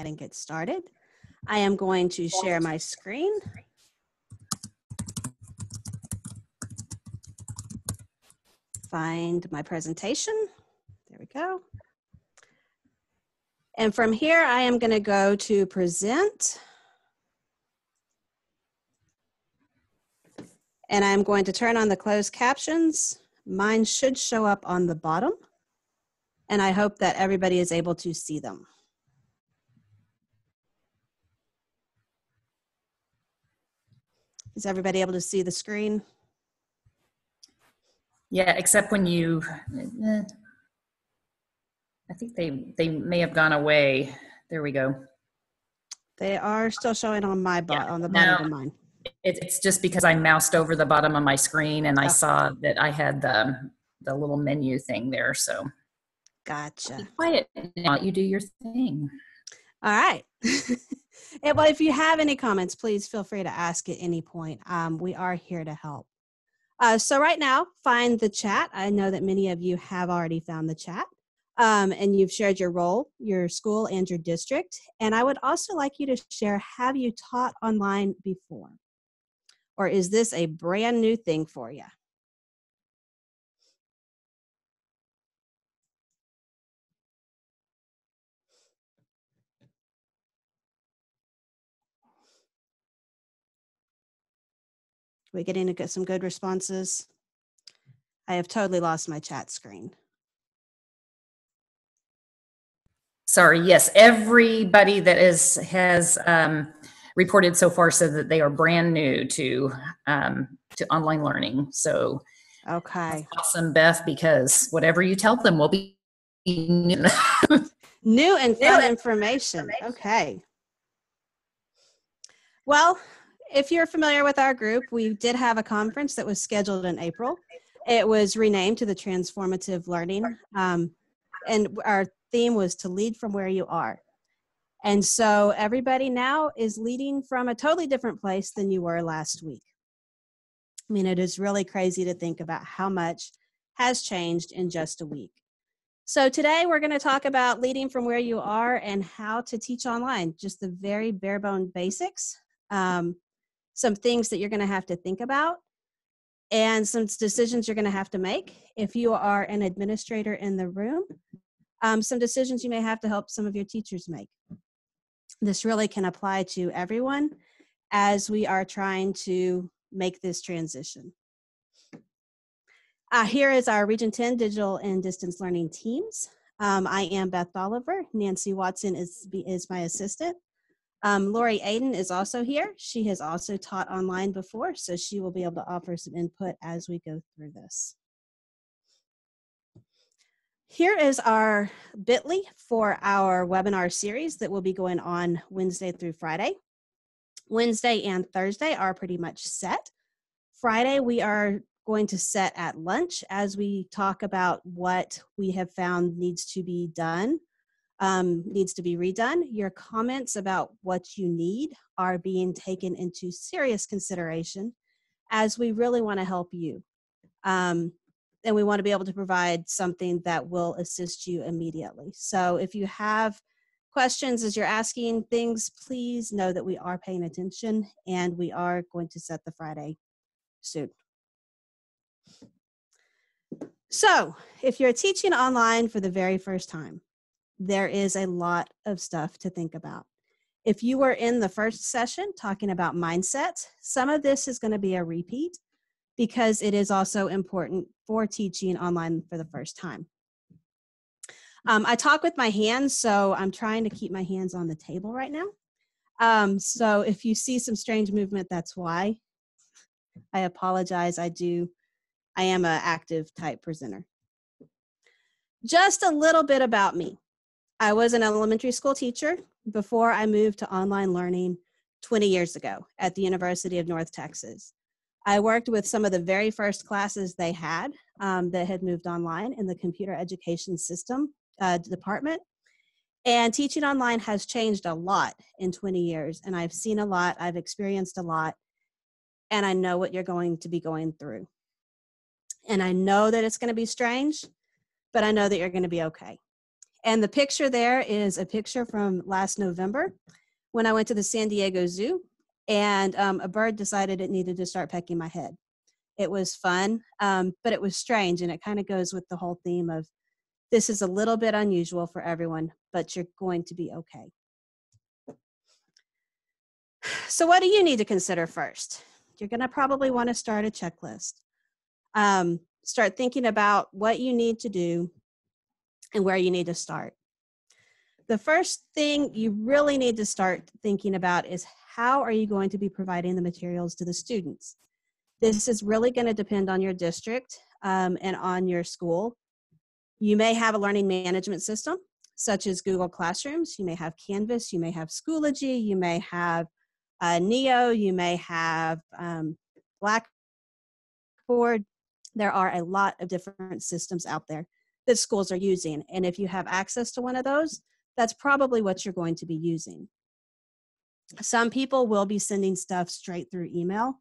and get started. I am going to share my screen. Find my presentation. There we go. And from here, I am going to go to present. And I'm going to turn on the closed captions. Mine should show up on the bottom. And I hope that everybody is able to see them. Is everybody able to see the screen? Yeah, except when you, I think they may have gone away. There we go. They are still showing on my on the bottom of mine. It's just because I moused over the bottom of my screen and I saw that I had the little menu thing there. So gotcha. Be quiet now. You do your thing. All right. Well, if you have any comments, please feel free to ask at any point. We are here to help. So right now, find the chat. I know that many of you have already found the chat. And you've shared your role, your school, and your district. And I would also like you to share, have you taught online before? Or is this a brand new thing for you? We're getting to get some good responses. I have totally lost my chat screen. Sorry, yes, everybody that has reported so far said that they are brand new to online learning. So okay, that's awesome, Beth, because whatever you tell them will be new. New and fun information. Okay. Well, if you're familiar with our group, we did have a conference that was scheduled in April. It was renamed to the Transformative Learning, and our theme was to lead from where you are. And so everybody now is leading from a totally different place than you were last week. I mean, it is really crazy to think about how much has changed in just a week. So today we're going to talk about leading from where you are and how to teach online, just the very bare bone basics, some things that you're going to have to think about, and some decisions you're going to have to make. If you are an administrator in the room, some decisions you may have to help some of your teachers make. This really can apply to everyone as we are trying to make this transition. Here is our Region 10 digital and distance learning teams. I am Beth Oliver. Nancy Watson is my assistant. Lori Aiden is also here. She has also taught online before, so she will be able to offer some input as we go through this. Here is our bit.ly for our webinar series that will be going on Wednesday through Friday. Wednesday and Thursday are pretty much set. Friday, we are going to set at lunch as we talk about what we have found needs to be done, needs to be redone. Your comments about what you need are being taken into serious consideration as we really want to help you. And we want to be able to provide something that will assist you immediately. So if you have questions as you're asking things, please know that we are paying attention and we are going to set the Friday soon. So if you're teaching online for the very first time, there is a lot of stuff to think about. If you were in the first session talking about mindset, some of this is going to be a repeat because it is also important for teaching online for the first time. I talk with my hands, so I'm trying to keep my hands on the table right now. So if you see some strange movement, that's why. I apologize. I am an active type presenter. Just a little bit about me. I was an elementary school teacher before I moved to online learning 20 years ago at the University of North Texas. I worked with some of the very first classes they had that had moved online in the computer education system department. And teaching online has changed a lot in 20 years. And I've seen a lot, I've experienced a lot, and I know what you're going to be going through. And I know that it's going to be strange, but I know that you're going to be okay. And the picture there is a picture from last November when I went to the San Diego Zoo, and a bird decided it needed to start pecking my head. It was fun, but it was strange, and it kind of goes with the whole theme of this is a little bit unusual for everyone, but you're going to be okay. So what do you need to consider first? You're going to probably want to start a checklist. Start thinking about what you need to do and where you need to start. The first thing you really need to start thinking about is how are you going to be providing the materials to the students? This is really going to depend on your district and on your school. You may have a learning management system, such as Google Classrooms. You may have Canvas. You may have Schoology. You may have Neo. You may have Blackboard. There are a lot of different systems out there that schools are using. And if you have access to one of those, that's probably what you're going to be using. Some people will be sending stuff straight through email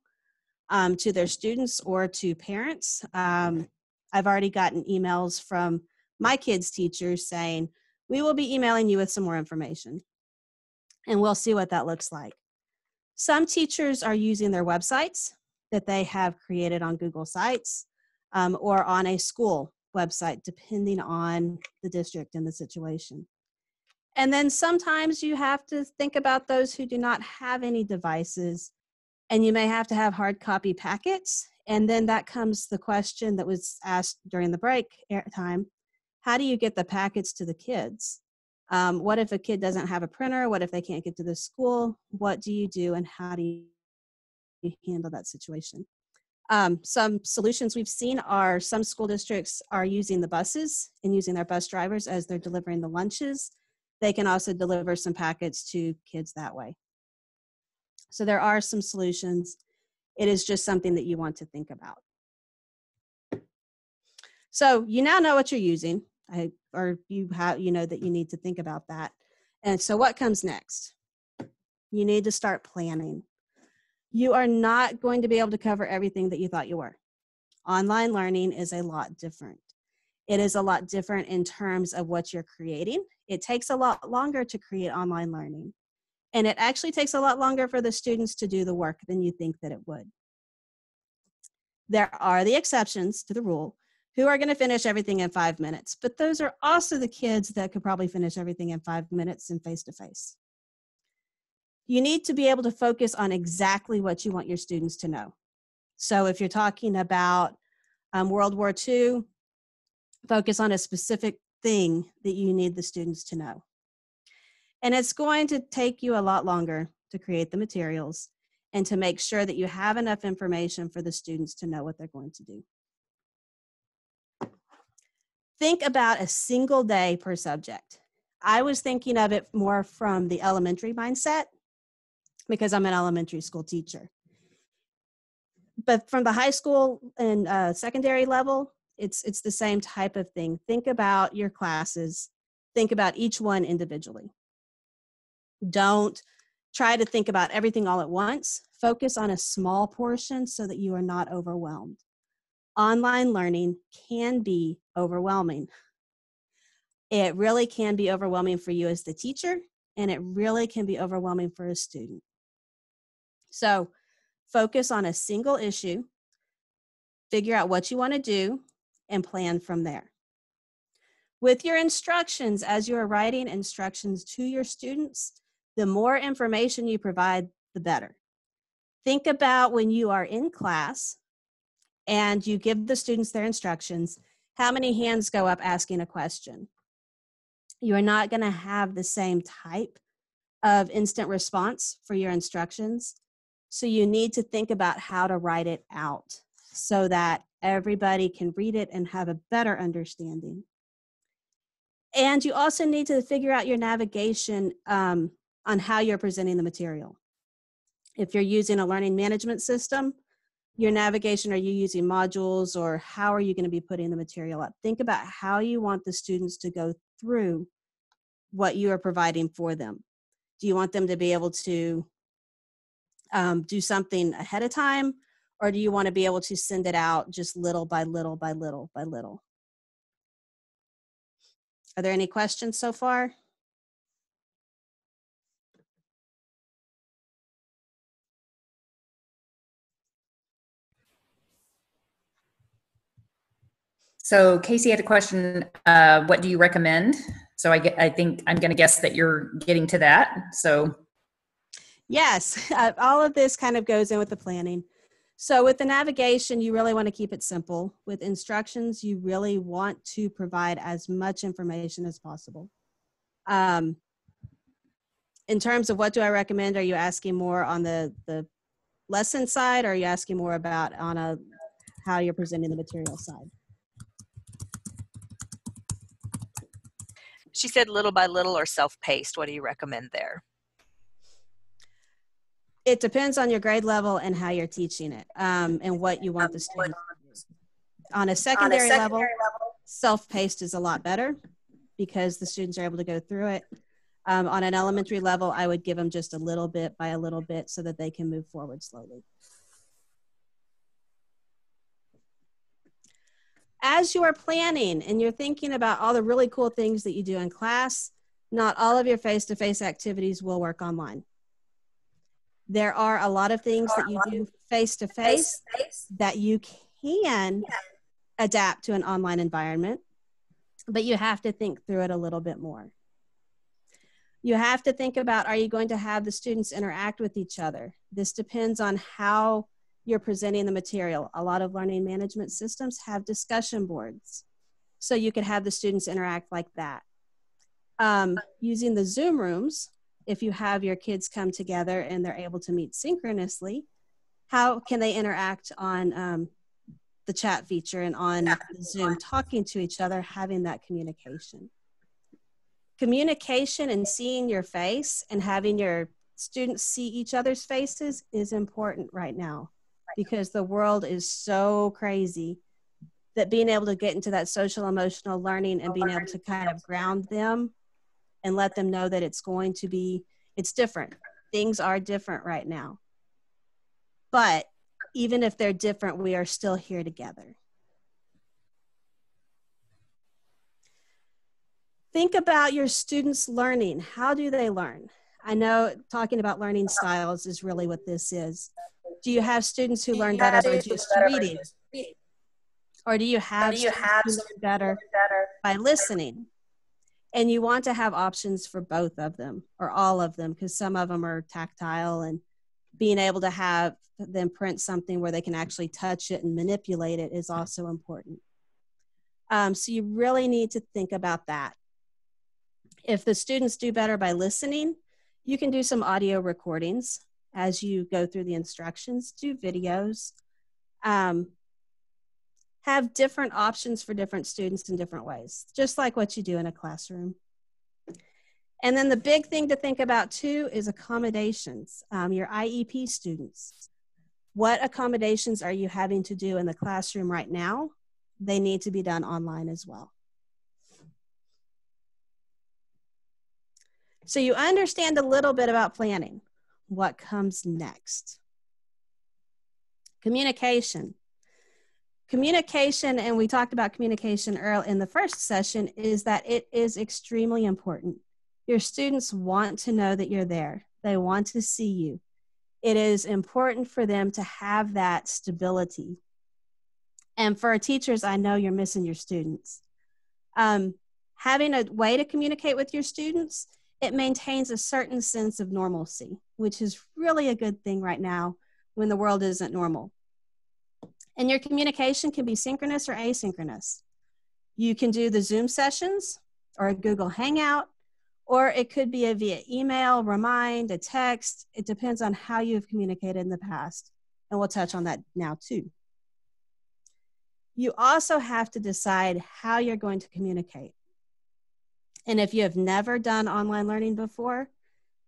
to their students or to parents. I've already gotten emails from my kids' teachers saying, we will be emailing you with some more information. And we'll see what that looks like. Some teachers are using their websites that they have created on Google Sites or on a school website, depending on the district and the situation. And then sometimes you have to think about those who do not have any devices, and you may have to have hard copy packets. And then that comes the question that was asked during the break time. How do you get the packets to the kids? What if a kid doesn't have a printer? What if they can't get to the school? What do you do, and how do you handle that situation? Some solutions we've seen are some school districts are using the buses and using their bus drivers as they're delivering the lunches. They can also deliver some packets to kids that way. So there are some solutions. It is just something that you want to think about. So you now know what you're using, or you know that you need to think about that. And so what comes next? You need to start planning. You are not going to be able to cover everything that you thought you were. Online learning is a lot different. It is a lot different in terms of what you're creating. It takes a lot longer to create online learning. And it actually takes a lot longer for the students to do the work than you think that it would. There are the exceptions to the rule who are going to finish everything in 5 minutes, but those are also the kids that could probably finish everything in 5 minutes in face-to-face. You need to be able to focus on exactly what you want your students to know. So if you're talking about World War II, focus on a specific thing that you need the students to know. And it's going to take you a lot longer to create the materials and to make sure that you have enough information for the students to know what they're going to do. Think about a single day per subject. I was thinking of it more from the elementary mindset because I'm an elementary school teacher. But from the high school and secondary level, it's the same type of thing. Think about your classes. Think about each one individually. Don't try to think about everything all at once. Focus on a small portion so that you are not overwhelmed. Online learning can be overwhelming. It really can be overwhelming for you as the teacher, and it really can be overwhelming for a student. So focus on a single issue, figure out what you want to do, and plan from there. With your instructions, as you are writing instructions to your students, the more information you provide, the better. Think about when you are in class and you give the students their instructions, how many hands go up asking a question? You are not going to have the same type of instant response for your instructions. So you need to think about how to write it out so that everybody can read it and have a better understanding. And you also need to figure out your navigation on how you're presenting the material. If you're using a learning management system, your navigation, are you using modules, or how are you going to be putting the material up? Think about how you want the students to go through what you are providing for them. Do you want them to be able to do something ahead of time, or do you want to be able to send it out just little by little by little by little? Are there any questions so far? So Casey had a question, what do you recommend? So I think I'm going to guess that you're getting to that. So Yes, all of this kind of goes in with the planning. So with the navigation, you really want to keep it simple. With instructions, you really want to provide as much information as possible. In terms of what do I recommend, are you asking more on the lesson side, or are you asking more about on how you're presenting the material side? She said little by little or self-paced. What do you recommend there? It depends on your grade level and how you're teaching it, and what you want the students to do. On a secondary level, self-paced is a lot better because the students are able to go through it. On an elementary level, I would give them just a little bit by a little bit so that they can move forward slowly. As you are planning and you're thinking about all the really cool things that you do in class, not all of your face-to-face activities will work online. There are a lot of things that you do face-to-face that you can adapt to an online environment, but you have to think through it a little bit more. You have to think about, are you going to have the students interact with each other? This depends on how you're presenting the material. A lot of learning management systems have discussion boards, so you could have the students interact like that. Using the Zoom rooms, if you have your kids come together and they're able to meet synchronously, how can they interact on the chat feature and on Zoom, talking to each other, having that communication? Communication and seeing your face and having your students see each other's faces is important right now, because the world is so crazy that being able to get into that social emotional learning and being able to kind of ground them and let them know that it's different. Things are different right now. But even if they're different, we are still here together. Think about your students' learning. How do they learn? I know talking about learning styles is really what this is. Do you have students who learn better by just reading? Or do you have students who learn better by listening? And you want to have options for both of them or all of them, because some of them are tactile, and being able to have them print something where they can actually touch it and manipulate it is also important. So you really need to think about that. If the students do better by listening, you can do some audio recordings as you go through the instructions, do videos, have different options for different students in different ways, just like what you do in a classroom. And then the big thing to think about too is accommodations. Your IEP students, what accommodations are you having to do in the classroom right now? They need to be done online as well. So you understand a little bit about planning. What comes next? Communication. Communication, and we talked about communication early in the first session, is that it is extremely important. Your students want to know that you're there. They want to see you. It is important for them to have that stability. And for our teachers, I know you're missing your students. Having a way to communicate with your students, it maintains a certain sense of normalcy, which is really a good thing right now when the world isn't normal. And your communication can be synchronous or asynchronous. You can do the Zoom sessions or a Google Hangout, or it could be via email, remind, a text. It depends on how you've communicated in the past. And we'll touch on that now too. You also have to decide how you're going to communicate. And if you have never done online learning before,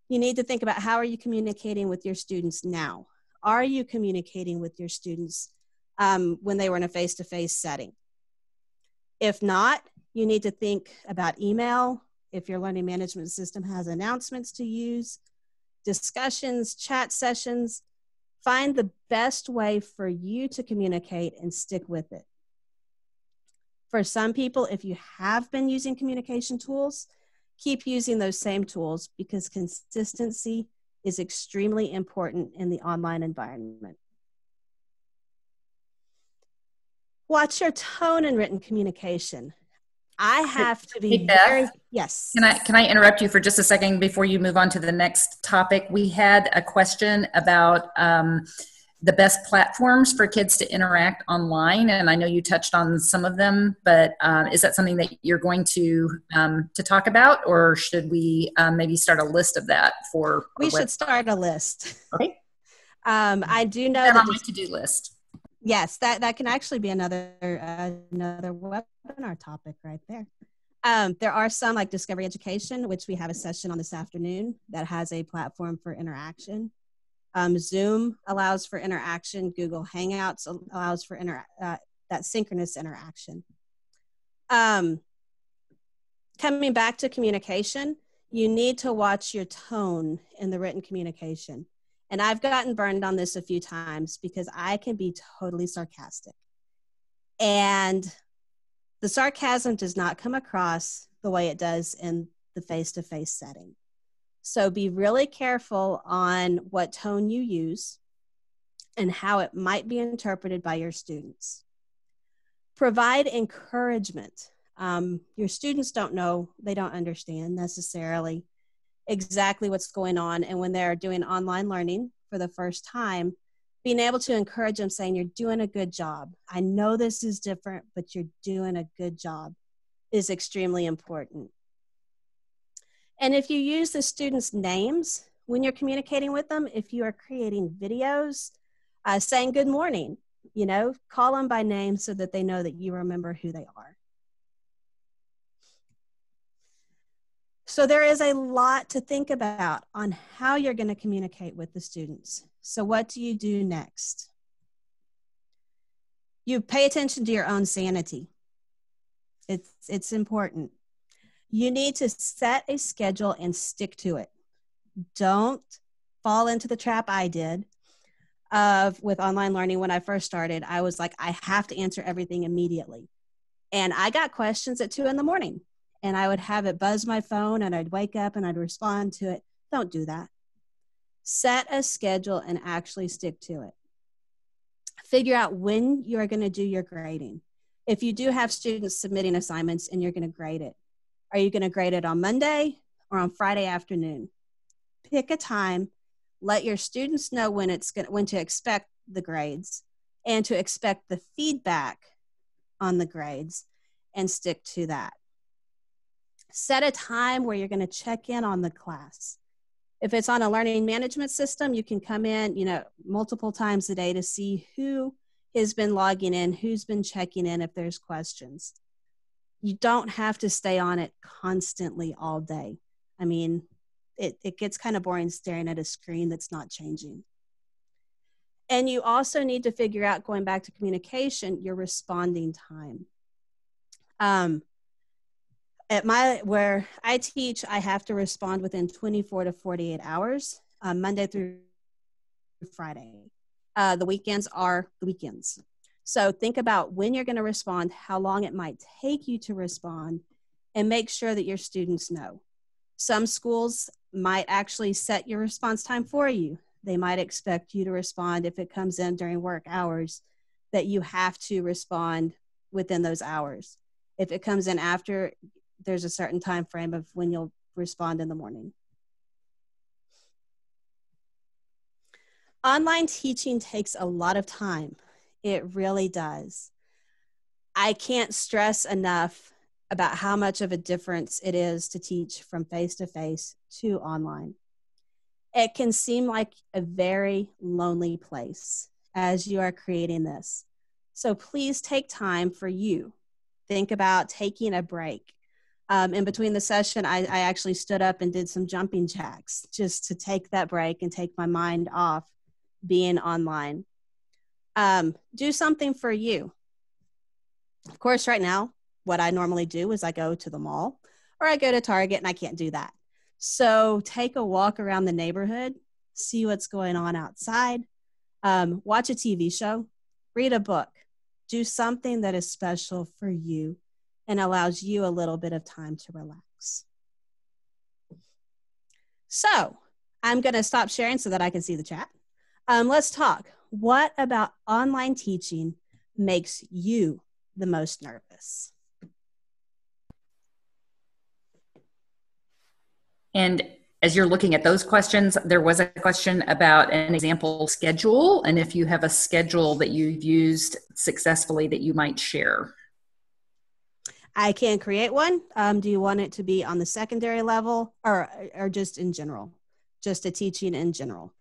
you need to think about, how are you communicating with your students now? Are you communicating with your students when they were in a face-to-face setting? If not, you need to think about email. If your learning management system has announcements to use, discussions, chat sessions, find the best way for you to communicate and stick with it. For some people, if you have been using communication tools, keep using those same tools because consistency is extremely important in the online environment. Watch your tone in written communication. I have to be Hey, Beth, yes. Can I interrupt you for just a second before you move on to the next topic? We had a question about the best platforms for kids to interact online, and I know you touched on some of them, but is that something that you're going to talk about, or should we maybe start a list of that for? We should start a list. Okay. I do know that that on my to-do list. Yes, that can actually be another webinar topic right there. There are some like Discovery Education, which we have a session on this afternoon that has a platform for interaction. Zoom allows for interaction. Google Hangouts allows for that synchronous interaction. Coming back to communication, you need to watch your tone in the written communication. And I've gotten burned on this a few times because I can be totally sarcastic. And the sarcasm does not come across the way it does in the face-to-face setting. So be really careful on what tone you use and how it might be interpreted by your students. Provide encouragement. Your students don't know, they don't understand necessarily exactly what's going on. And when they're doing online learning for the first time, being able to encourage them saying, you're doing a good job. I know this is different, but you're doing a good job is extremely important. And if you use the students' names when you're communicating with them, if you are creating videos saying good morning, you know, call them by name so that they know that you remember who they are. So there is a lot to think about on how you're going to communicate with the students. So what do you do next? You pay attention to your own sanity. It's important. You need to set a schedule and stick to it. Don't fall into the trap I did with online learning. When I first started, I was like, I have to answer everything immediately. And I got questions at 2 a.m. and I would have it buzz my phone and I'd wake up and I'd respond to it. Don't do that. Set a schedule and actually stick to it. Figure out when you're going to do your grading. If you do have students submitting assignments and you're going to grade it, are you going to grade it on Monday or on Friday afternoon? Pick a time. Let your students know when to expect the grades and to expect the feedback on the grades and stick to that. Set a time where you're going to check in on the class. If it's on a learning management system, you can come in, you know, multiple times a day to see who has been logging in, who's been checking in if there's questions. You don't have to stay on it constantly all day. I mean, it gets kind of boring staring at a screen that's not changing. And you also need to figure out, going back to communication, your responding time. Where I teach, I have to respond within 24 to 48 hours, Monday through Friday. The weekends are the weekends. So think about when you're going to respond, how long it might take you to respond, and make sure that your students know. Some schools might actually set your response time for you. They might expect you to respond if it comes in during work hours, that you have to respond within those hours. If it comes in after, there's a certain time frame of when you'll respond in the morning. Online teaching takes a lot of time. It really does. I can't stress enough about how much of a difference it is to teach from face-to-face to online. It can seem like a very lonely place as you are creating this. So please take time for you. Think about taking a break. In between the session, I actually stood up and did some jumping jacks just to take that break and take my mind off being online. Do something for you. Of course, right now, what I normally do is I go to the mall or I go to Target, and I can't do that. So take a walk around the neighborhood, see what's going on outside, watch a TV show, read a book. Do something that is special for you and allows you a little bit of time to relax. So I'm going to stop sharing so that I can see the chat. Let's talk. What about online teaching makes you the most nervous? And as you're looking at those questions, there was a question about an example schedule, and if you have a schedule that you've used successfully that you might share. I can create one. Do you want it to be on the secondary level or just in general? Just a teaching in general?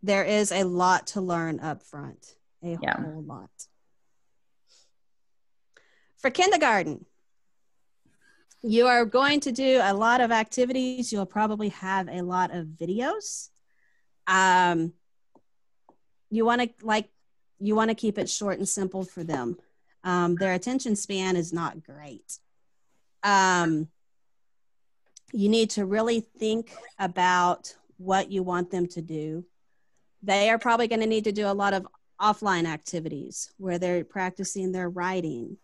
There is a lot to learn up front, a whole lot. For kindergarten, you are going to do a lot of activities. You'll probably have a lot of videos. You want to keep it short and simple for them. Their attention span is not great. You need to really think about what you want them to do. They are probably going to need to do a lot of offline activities where they're practicing their writing.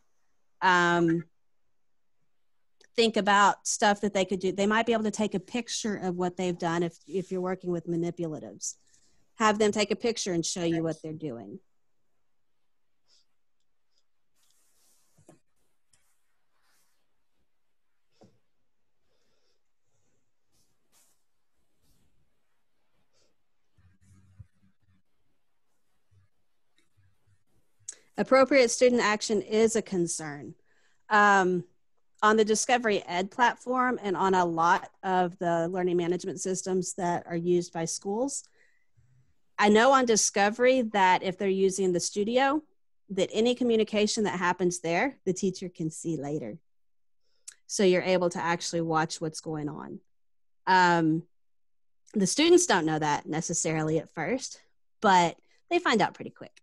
Think about stuff that they could do. They might be able to take a picture of what they've done if you're working with manipulatives. Have them take a picture and show you what they're doing. Appropriate student action is a concern. On the Discovery Ed platform and on a lot of the learning management systems that are used by schools, I know on Discovery that if they're using the studio, that any communication that happens there, the teacher can see later. So you're able to actually watch what's going on. The students don't know that necessarily at first, but they find out pretty quick.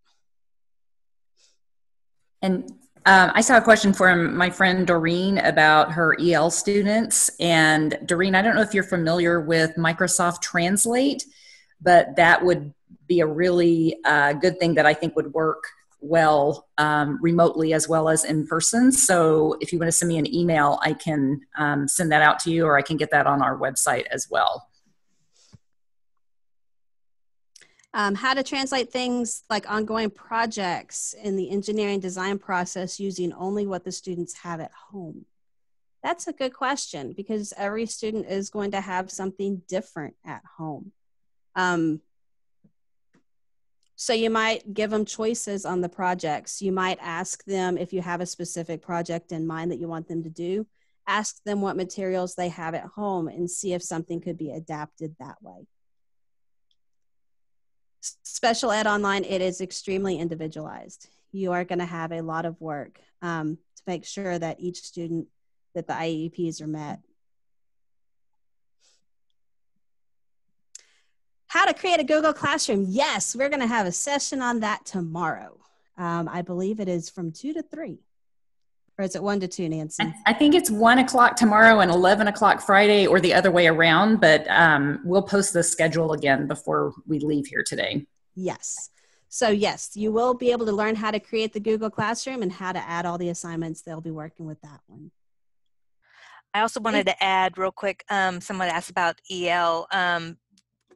And I saw a question from my friend Doreen about her EL students. And Doreen, I don't know if you're familiar with Microsoft Translate, but that would be a really good thing that I think would work well remotely as well as in person. So if you want to send me an email, I can send that out to you, or I can get that on our website as well. How to translate things like ongoing projects in the engineering design process using only what the students have at home. That's a good question because every student is going to have something different at home. So you might give them choices on the projects. You might ask them if you have a specific project in mind that you want them to do, ask them what materials they have at home and see if something could be adapted that way. Special ed online, it is extremely individualized. You are going to have a lot of work to make sure that each student, that the IEPs are met. How to create a Google Classroom. Yes, we're going to have a session on that tomorrow. I believe it is from 2 to 3. Or is it 1 to 2, Nancy? I think it's 1 o'clock tomorrow and 11 o'clock Friday, or the other way around, but we'll post the schedule again before we leave here today. Yes. So yes, you will be able to learn how to create the Google Classroom and how to add all the assignments. They'll be working with that one. I also wanted to add real quick, someone asked about EL.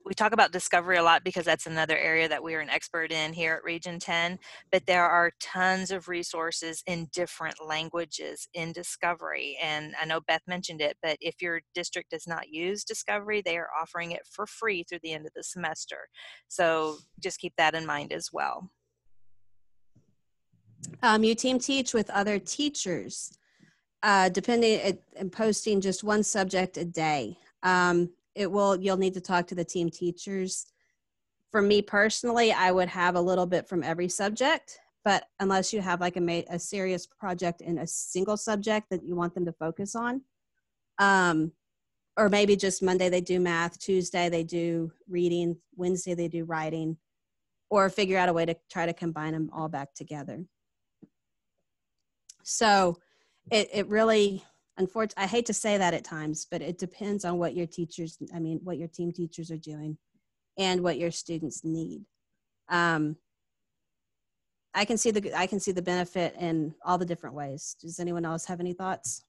We talk about Discovery a lot because that's another area that we're an expert in here at Region 10, but there are tons of resources in different languages in Discovery. And I know Beth mentioned it, but if your district does not use Discovery, they are offering it for free through the end of the semester. So just keep that in mind as well. You team teach with other teachers, depending and posting just one subject a day. You'll need to talk to the team teachers. For me personally, I would have a little bit from every subject, but unless you have like a serious project in a single subject that you want them to focus on, or maybe just Monday they do math, Tuesday they do reading, Wednesday they do writing, or figure out a way to try to combine them all back together. So it really, unfortunately, I hate to say that at times, but it depends on what your what your team teachers are doing and what your students need. I can see the benefit in all the different ways. Does anyone else have any thoughts?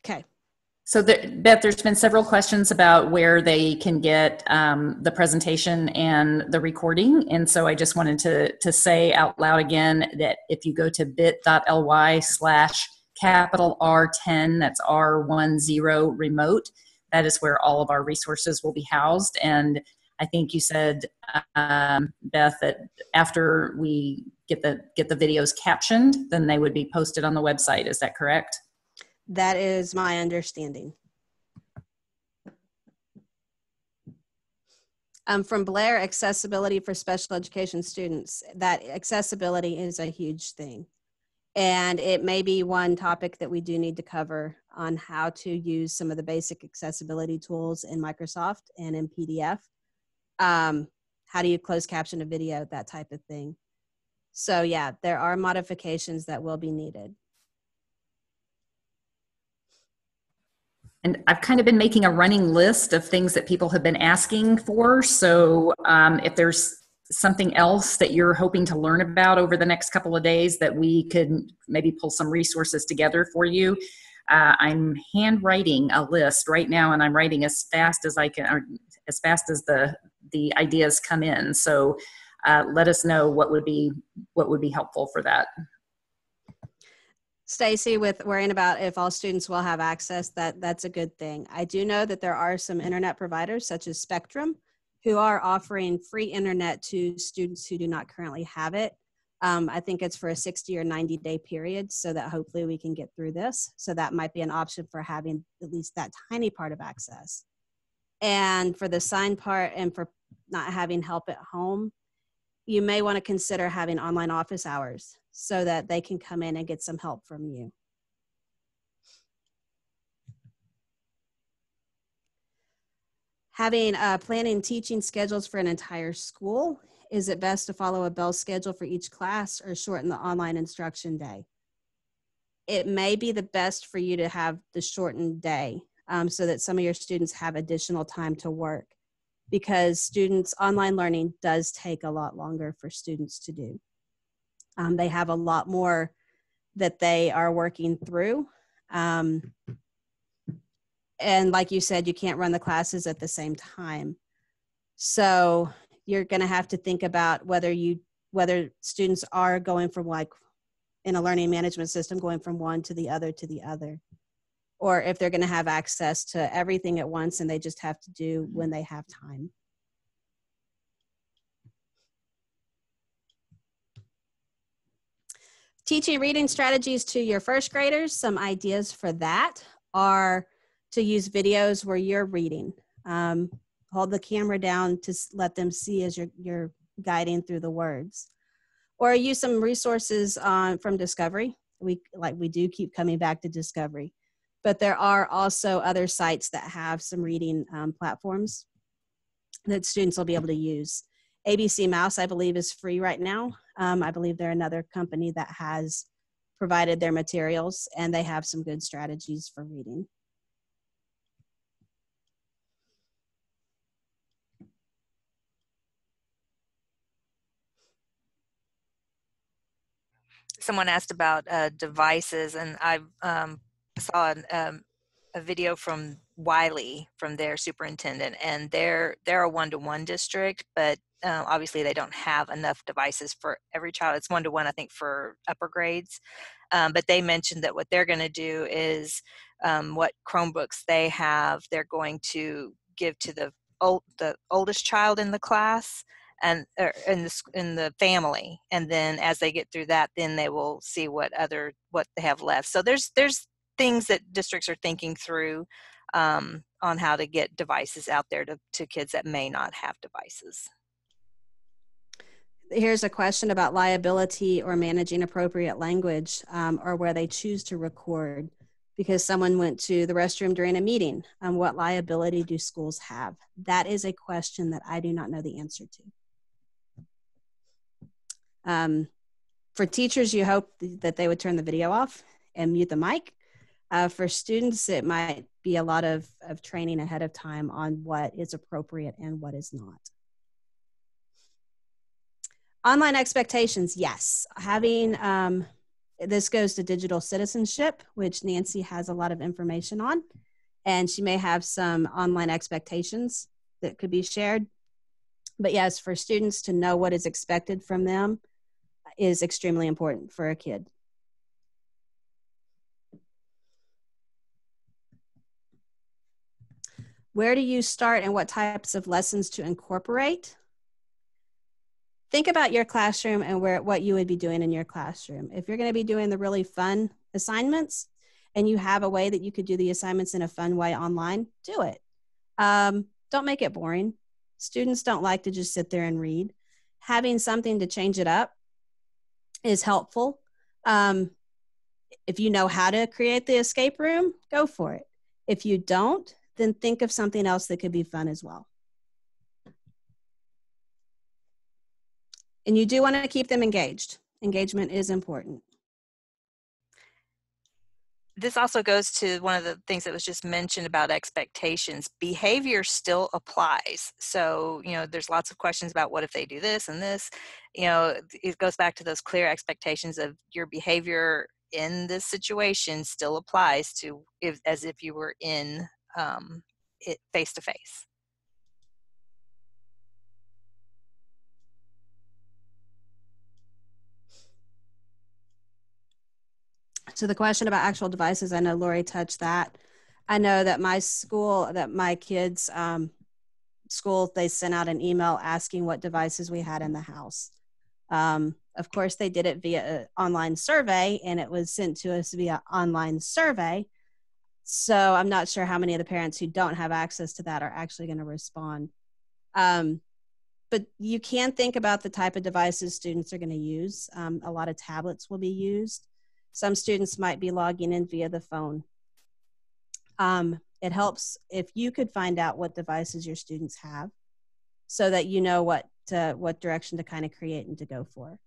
Okay. So Beth, there's been several questions about where they can get the presentation and the recording. And so I just wanted to say out loud again that if you go to bit.ly/capital R10, that's R10 remote, that is where all of our resources will be housed. And I think you said, Beth, that after we get the videos captioned, then they would be posted on the website. Is that correct? That is my understanding. From Blair, accessibility for special education students, that accessibility is a huge thing. And it may be one topic that we do need to cover on how to use some of the basic accessibility tools in Microsoft and in PDF. How do you close caption a video, that type of thing. So yeah, there are modifications that will be needed. And I've kind of been making a running list of things that people have been asking for. So if there's something else that you're hoping to learn about over the next couple of days that we could maybe pull some resources together for you, I'm handwriting a list right now, and I'm writing as fast as I can, or as fast as the ideas come in. So let us know what would be helpful for that. Stacy, with worrying about if all students will have access, that's a good thing. I do know that there are some internet providers such as Spectrum who are offering free internet to students who do not currently have it. I think it's for a 60 or 90-day period, so that hopefully we can get through this. So that might be an option for having at least that tiny part of access. And for the sign part and for not having help at home, you may want to consider having online office hours so that they can come in and get some help from you. Having planning teaching schedules for an entire school, is it best to follow a bell schedule for each class or shorten the online instruction day? It may be the best for you to have the shortened day so that some of your students have additional time to work, because online learning does take a lot longer for students to do. They have a lot more that they are working through. And like you said, you can't run the classes at the same time. So you're going to have to think about whether students are going from, like in a learning management system, going from one to the other, or if they're going to have access to everything at once and they just have to do when they have time. Teaching reading strategies to your first graders, some ideas for that are to use videos where you're reading. Hold the camera down to let them see as you're guiding through the words. Or use some resources from Discovery. We do keep coming back to Discovery. But there are also other sites that have some reading platforms that students will be able to use. ABC Mouse, I believe, is free right now. I believe they're another company that has provided their materials, and they have some good strategies for reading. Someone asked about devices, and I saw a video from Wiley, from their superintendent, and they're a one-to-one district, but obviously they don't have enough devices for every child. It's one-to-one, I think, for upper grades. But they mentioned that what they're going to do is what Chromebooks they have, they're going to give to the oldest child in the class and in the family, and then as they get through that, then they will see what they have left. So there's things that districts are thinking through on how to get devices out there to kids that may not have devices. Here's a question about liability or managing appropriate language or where they choose to record. because someone went to the restroom during a meeting. What liability do schools have? That is a question that I do not know the answer to. For teachers, you hope that they would turn the video off and mute the mic. For students, it might be a lot of training ahead of time on what is appropriate and what is not. Online expectations, yes. Having, this goes to digital citizenship, which Nancy has a lot of information on, and she may have some online expectations that could be shared. But yes, for students to know what is expected from them is extremely important for a kid. Where do you start and what types of lessons to incorporate? Think about your classroom and what you would be doing in your classroom. If you're going to be doing the really fun assignments and you have a way that you could do the assignments in a fun way online, do it. Don't make it boring. Students don't like to just sit there and read. Having something to change it up is helpful. If you know how to create the escape room, go for it. If you don't, then think of something else that could be fun as well. And you do want to keep them engaged. Engagement is important. This also goes to one of the things that was just mentioned about expectations. Behavior still applies. So, there's lots of questions about what if they do this and this. It goes back to those clear expectations of your behavior in this situation still applies to as if you were in it face to face. So the question about actual devices, I know Lori touched that. I know that my kids' school, they sent out an email asking what devices we had in the house. Of course, they did it via an online survey, and it was sent to us via online survey. So I'm not sure how many of the parents who don't have access to that are actually going to respond. But you can think about the type of devices students are going to use. A lot of tablets will be used. Some students might be logging in via the phone. It helps if you could find out what devices your students have so that you know what direction to kind of create and to go for.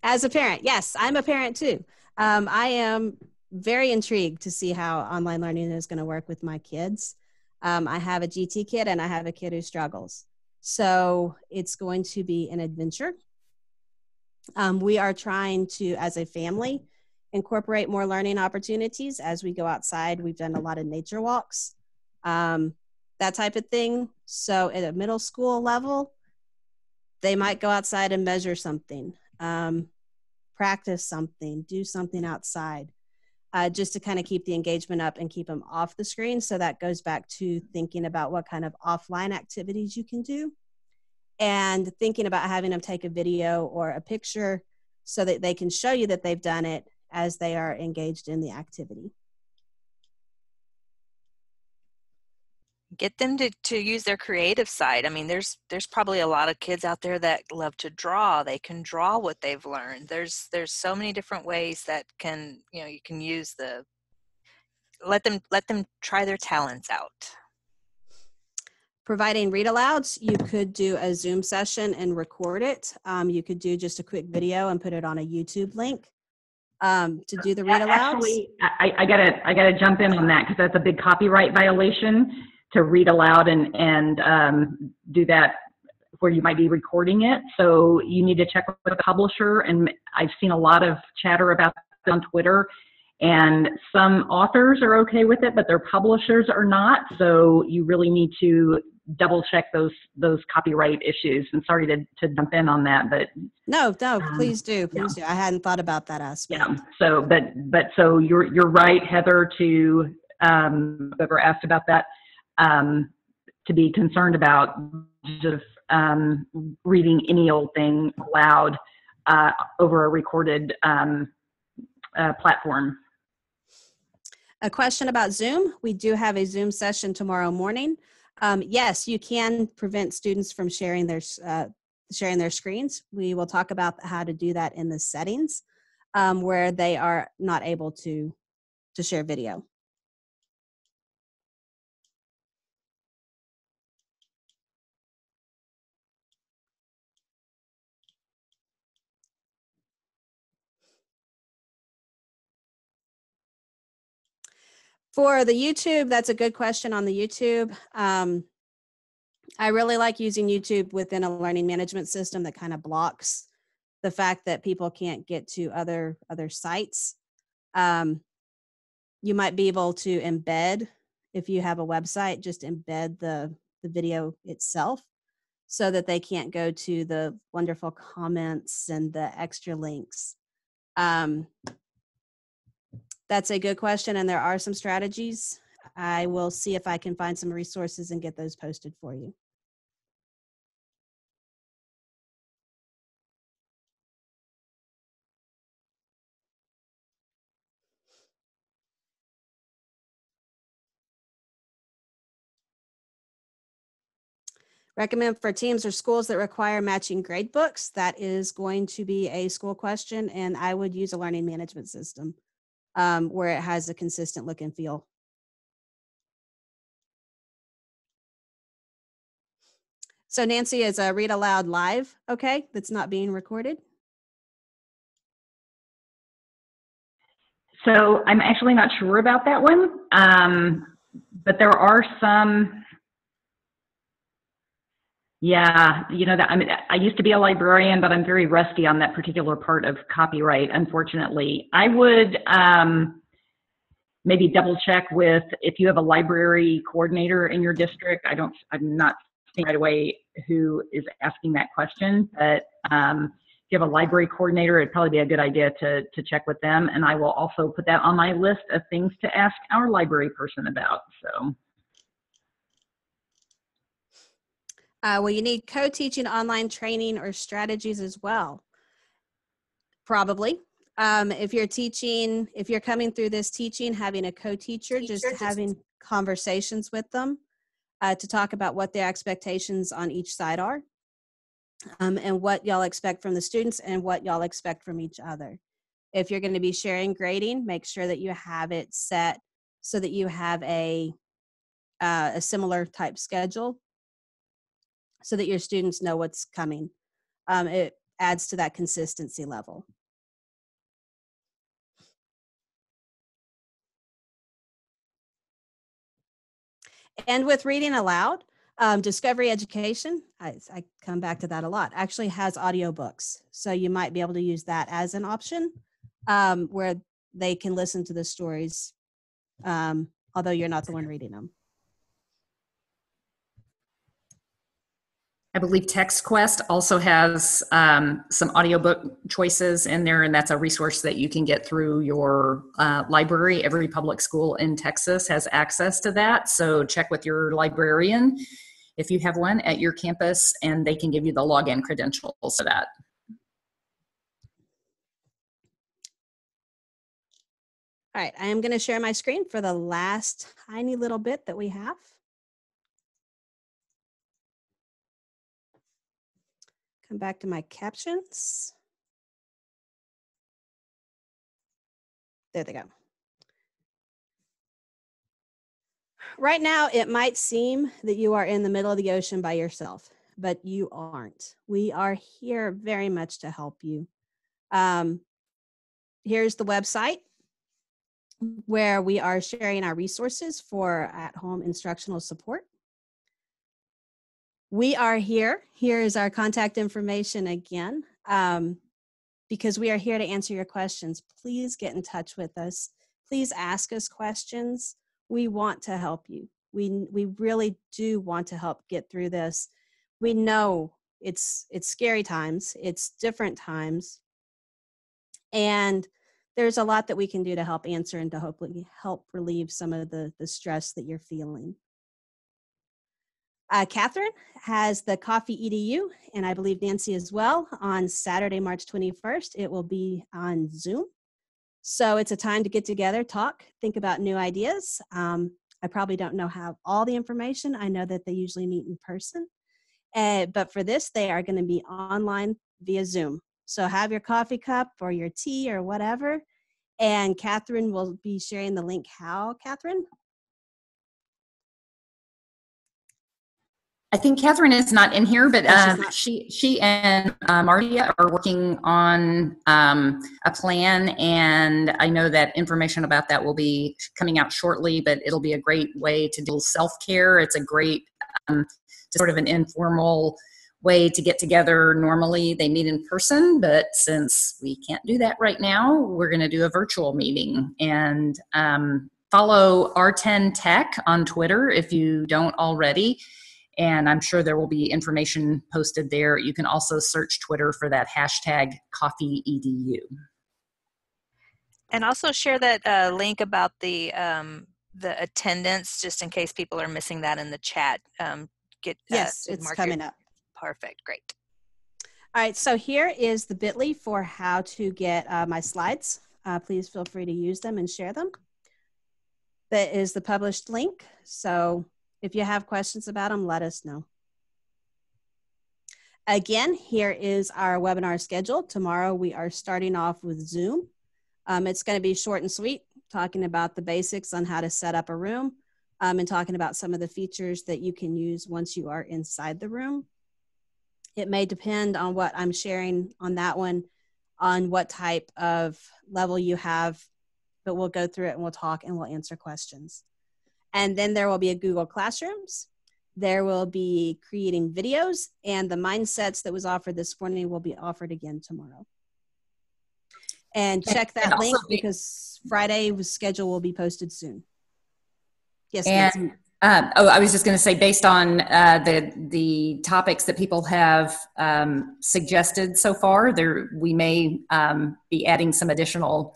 As a parent, yes, I'm a parent too. I am very intrigued to see how online learning is going to work with my kids. I have a GT kid and I have a kid who struggles. So it's going to be an adventure. We are trying to, as a family, incorporate more learning opportunities as we go outside. We've done a lot of nature walks, that type of thing. So at a middle school level, they might go outside and measure something, practice something, do something outside. Just to kind of keep the engagement up and keep them off the screen. So that goes back to thinking about what kind of offline activities you can do and thinking about having them take a video or a picture so that they can show you that they've done it as they are engaged in the activity. Get them to use their creative side. I mean, there's probably a lot of kids out there that love to draw. They can draw what they've learned. There's so many different ways that can, you can use let them try their talents out. Providing read alouds, you could do a Zoom session and record it. You could do just a quick video and put it on a YouTube link to do the read alouds. Actually, I gotta jump in on that because that's a big copyright violation to read aloud and do that where you might be recording it. So you need to check with the publisher. And I've seen a lot of chatter about this on Twitter. And some authors are okay with it, but their publishers are not. So you really need to double check those copyright issues. And sorry to jump in on that, but no, please do. I hadn't thought about that aspect. Yeah. So, so you're right, Heather, to whoever asked about that, to be concerned about just reading any old thing aloud over a recorded platform. A question about Zoom. We do have a Zoom session tomorrow morning. Yes, you can prevent students from sharing their screens. We will talk about how to do that in the settings where they are not able to share video. For the YouTube, that's a good question on the YouTube. I really like using YouTube within a learning management system that kind of blocks the fact that people can't get to other sites. You might be able to embed, if you have a website, just embed the video itself so that they can't go to the wonderful comments and the extra links. That's a good question, and there are some strategies. I will see if I can find some resources and get those posted for you. Recommend for teams or schools that require matching grade books. That is going to be a school question, and I would use a learning management system where it has a consistent look and feel. So Nancy, is a read aloud live okay? That's not being recorded? So I'm actually not sure about that one, but there are some. Yeah, you know, I mean, I used to be a librarian, but I'm very rusty on that particular part of copyright, unfortunately. I would maybe double check with if you have a library coordinator in your district. I'm not seeing right away who is asking that question, but if you have a library coordinator, it'd probably be a good idea to check with them. And I will also put that on my list of things to ask our library person about, so. Well, you need co-teaching, online training, or strategies as well. Probably. If you're coming through this teaching, having a co-teacher, just having conversations with them to talk about what their expectations on each side are and what y'all expect from the students and what y'all expect from each other. If you're going to be sharing grading, make sure that you have it set so that you have a similar type schedule, so that your students know what's coming. It adds to that consistency level. And with reading aloud, Discovery Education, I come back to that a lot, actually has audiobooks. So you might be able to use that as an option where they can listen to the stories, although you're not the one reading them. I believe TextQuest also has some audiobook choices in there, and that's a resource that you can get through your library. Every public school in Texas has access to that, so check with your librarian if you have one at your campus, and they can give you the login credentials for that. All right, I am going to share my screen for the last tiny little bit that we have. Come back to my captions. There they go. Right now, it might seem that you are in the middle of the ocean by yourself, but you aren't. We are here very much to help you. Here's the website where we are sharing our resources for at-home instructional support. We are here. Here is our contact information again, because we are here to answer your questions. Please get in touch with us. Please ask us questions. We want to help you. We really do want to help get through this. We know it's scary times. It's different times. And there's a lot that we can do to help answer and to hopefully help relieve some of the stress that you're feeling. Catherine has the Coffee EDU, and I believe Nancy as well, on Saturday, March 21st. It will be on Zoom. So it's a time to get together, talk, think about new ideas. I probably don't know how all the information. I know that they usually meet in person. But for this, they are going to be online via Zoom. So have your coffee cup or your tea or whatever. And Catherine will be sharing the link. How, Catherine? I think Catherine is not in here, but Oh, she and Martia are working on a plan, and I know that information about that will be coming out shortly, but it'll be a great way to do self-care. It's a great sort of an informal way to get together. Normally they meet in person, but since we can't do that right now, we're going to do a virtual meeting. And follow R10 Tech on Twitter if you don't already. And I'm sure there will be information posted there. You can also search Twitter for that hashtag #CoffeeEDU. And also share that link about the attendance, just in case people are missing that in the chat. yes, it's coming up. Perfect, great. All right, so here is the bit.ly for how to get my slides. Please feel free to use them and share them. That is the published link. So if you have questions about them, let us know. Again, here is our webinar schedule. Tomorrow we are starting off with Zoom. It's going to be short and sweet, talking about the basics on how to set up a room and talking about some of the features that you can use once you are inside the room. It may depend on what I'm sharing on that one, on what type of level you have, but we'll go through it and we'll talk and we'll answer questions. And then there will be a Google Classrooms. There will be creating videos, and the mindsets that was offered this morning will be offered again tomorrow. And check that link because Friday's schedule will be posted soon. Yes, and I was just going to say, based on the topics that people have suggested so far, we may be adding some additional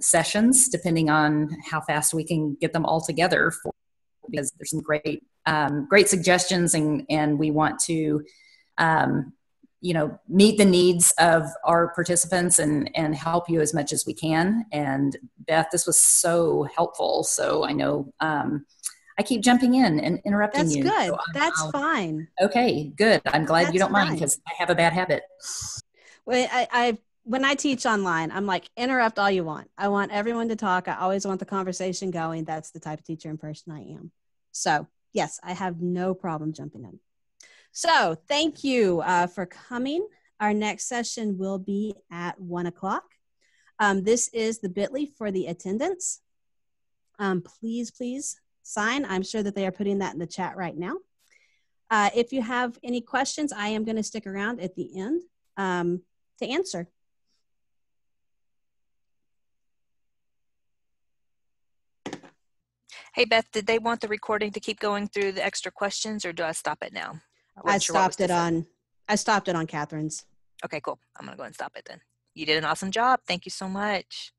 sessions depending on how fast we can get them all together. Because there's some great suggestions, and we want to meet the needs of our participants and help you as much as we can. And Beth, this was so helpful. So I know I keep jumping in and interrupting you. That's good. So That's fine. Okay, good. I'm glad That's you don't mind, fine. because I have a bad habit. Well, when I teach online, I'm like, interrupt all you want. I want everyone to talk. I always want the conversation going. That's the type of teacher in person I am. So yes, I have no problem jumping in. So thank you for coming. Our next session will be at 1 o'clock. This is the bit.ly for the attendance. Please sign. I'm sure that they are putting that in the chat right now. If you have any questions, I am going to stick around at the end to answer. Hey, Beth, did they want the recording to keep going through the extra questions, or do I stop it now? I stopped it on Catherine's. Okay, cool. I'm going to go and stop it then. You did an awesome job. Thank you so much.